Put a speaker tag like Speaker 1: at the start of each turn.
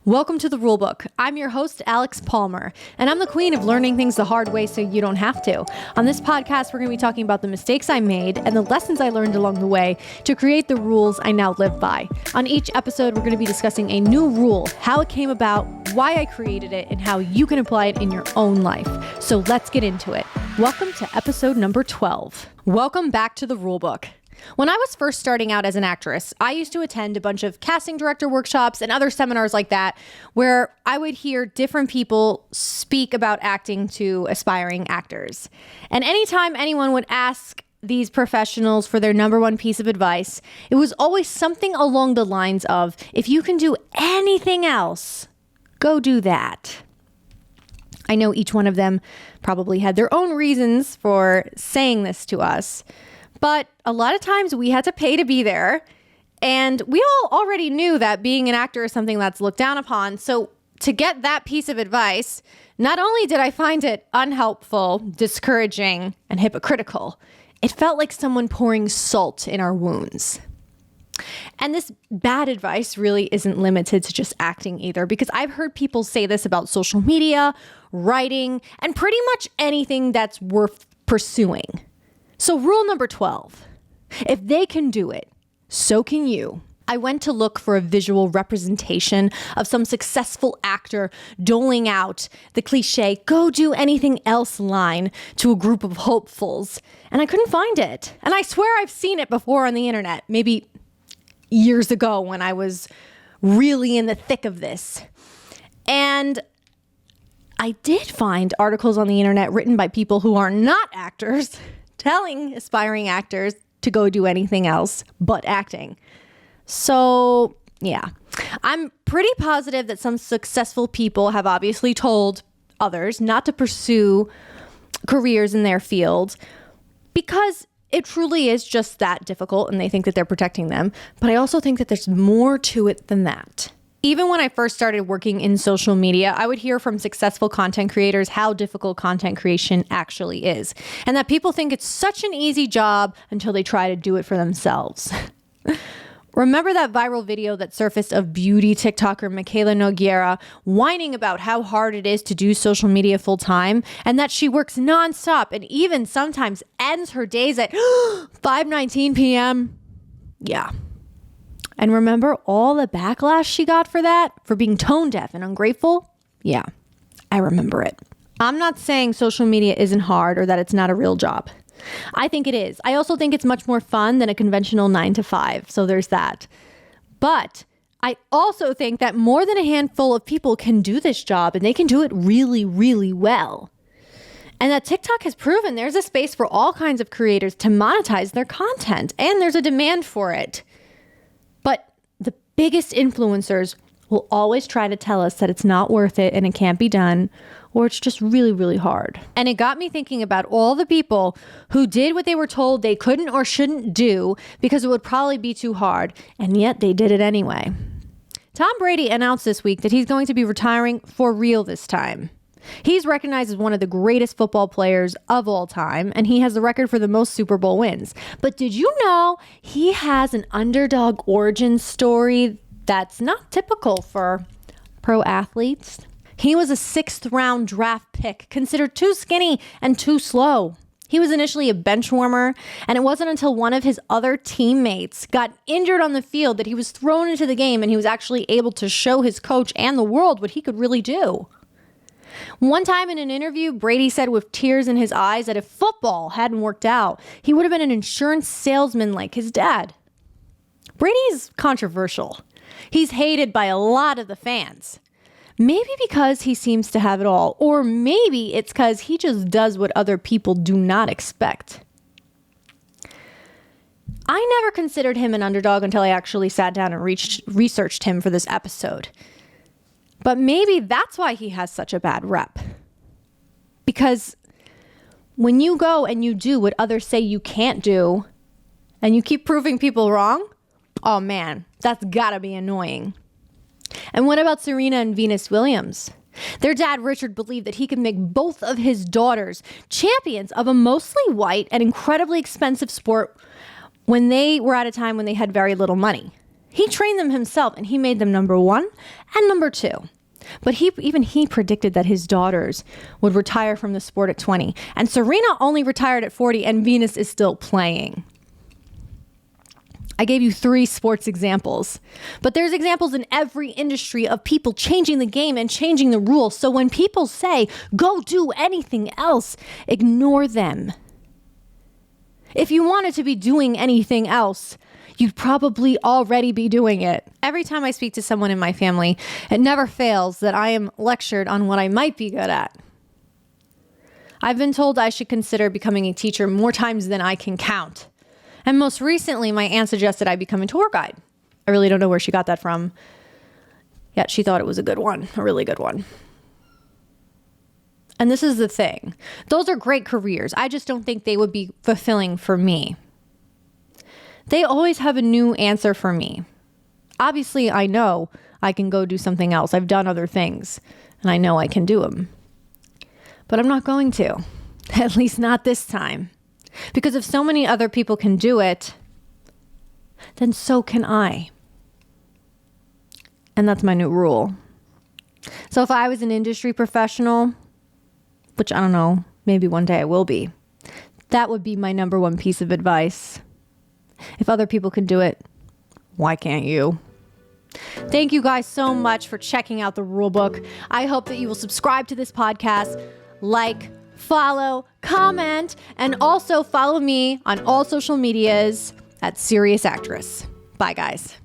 Speaker 1: Welcome to the RuleBook. I'm your host, Alex Palmer, and I'm the queen of learning things the hard way so you don't have to. On this podcast, we're going to be talking about the mistakes I made and the lessons I learned along the way to create the rules I now live by. On each episode, we're going to be discussing a new rule, how it came about, why I created it, and how you can apply it in your own life. So let's get into it. Welcome to episode number 12. Welcome back to the RuleBook. When I was first starting out as an actress, I used to attend a bunch of casting director workshops and other seminars like that, where I would hear different people speak about acting to aspiring actors. And anytime anyone would ask these professionals for their number one piece of advice, it was always something along the lines of, if you can do anything else, go do that. I know each one of them probably had their own reasons for saying this to us, but a lot of times we had to pay to be there, and we all already knew that being an actor is something that's looked down upon. So to get that piece of advice, not only did I find it unhelpful, discouraging, and hypocritical, it felt like someone pouring salt in our wounds. And this bad advice really isn't limited to just acting either, because I've heard people say this about social media, writing, and pretty much anything that's worth pursuing. So rule number 12, if they can do it, so can you. I went to look for a visual representation of some successful actor doling out the cliche, go do anything else line to a group of hopefuls, and I couldn't find it. And I swear I've seen it before on the internet, maybe years ago when I was really in the thick of this. And I did find articles on the internet written by people who are not actors, telling aspiring actors to go do anything else but acting. So, yeah, I'm pretty positive that some successful people have obviously told others not to pursue careers in their field because it truly is just that difficult and they think that they're protecting them. But I also think that there's more to it than that. Even when I first started working in social media, I would hear from successful content creators how difficult content creation actually is, and that people think it's such an easy job until they try to do it for themselves. Remember that viral video that surfaced of beauty TikToker Michaela Nogueira whining about how hard it is to do social media full time, and that she works nonstop and even sometimes ends her days at 5:19 p.m.? Yeah. And remember all the backlash she got for that? For being tone deaf and ungrateful? Yeah, I remember it. I'm not saying social media isn't hard or that it's not a real job. I think it is. I also think it's much more fun than a conventional 9 to 5. So there's that. But I also think that more than a handful of people can do this job, and they can do it really, really well. And that TikTok has proven there's a space for all kinds of creators to monetize their content, and there's a demand for it. But the biggest influencers will always try to tell us that it's not worth it and it can't be done, or it's just really, really hard. And it got me thinking about all the people who did what they were told they couldn't or shouldn't do because it would probably be too hard, and yet they did it anyway. Tom Brady announced this week that he's going to be retiring for real this time. He's recognized as one of the greatest football players of all time, and he has the record for the most Super Bowl wins. But did you know he has an underdog origin story that's not typical for pro athletes? He was a 6th round draft pick, considered too skinny and too slow. He was initially a bench warmer, and it wasn't until one of his other teammates got injured on the field that he was thrown into the game, and he was actually able to show his coach and the world what he could really do. One time in an interview, Brady said with tears in his eyes that if football hadn't worked out, he would have been an insurance salesman like his dad. Brady's controversial. He's hated by a lot of the fans. Maybe because he seems to have it all, or maybe it's because he just does what other people do not expect. I never considered him an underdog until I actually sat down and researched him for this episode. But maybe that's why he has such a bad rep. Because when you go and you do what others say you can't do, and you keep proving people wrong, oh man, that's gotta be annoying. And what about Serena and Venus Williams? Their dad, Richard, believed that he could make both of his daughters champions of a mostly white and incredibly expensive sport when they were at a time when they had very little money. He trained them himself, and he made them number 1 and number 2. But even he predicted that his daughters would retire from the sport at 20. And Serena only retired at 40, and Venus is still playing. I gave you 3 sports examples, but there's examples in every industry of people changing the game and changing the rules. So when people say, go do anything else, ignore them. If you wanted to be doing anything else, you'd probably already be doing it. Every time I speak to someone in my family, it never fails that I am lectured on what I might be good at. I've been told I should consider becoming a teacher more times than I can count. And most recently, my aunt suggested I become a tour guide. I really don't know where she got that from, yet she thought it was a good one, a really good one. And this is the thing. Those are great careers. I just don't think they would be fulfilling for me. They always have a new answer for me. Obviously, I know I can go do something else. I've done other things, and I know I can do them. But I'm not going to, at least not this time. Because if so many other people can do it, then so can I. And that's my new rule. So if I was an industry professional, which I don't know, maybe one day I will be, that would be my number 1 piece of advice. If other people can do it, why can't you? Thank you guys so much for checking out the RuleBook. I hope that you will subscribe to this podcast, like, follow, comment, and also follow me on all social medias at Serious Actress. Bye, guys.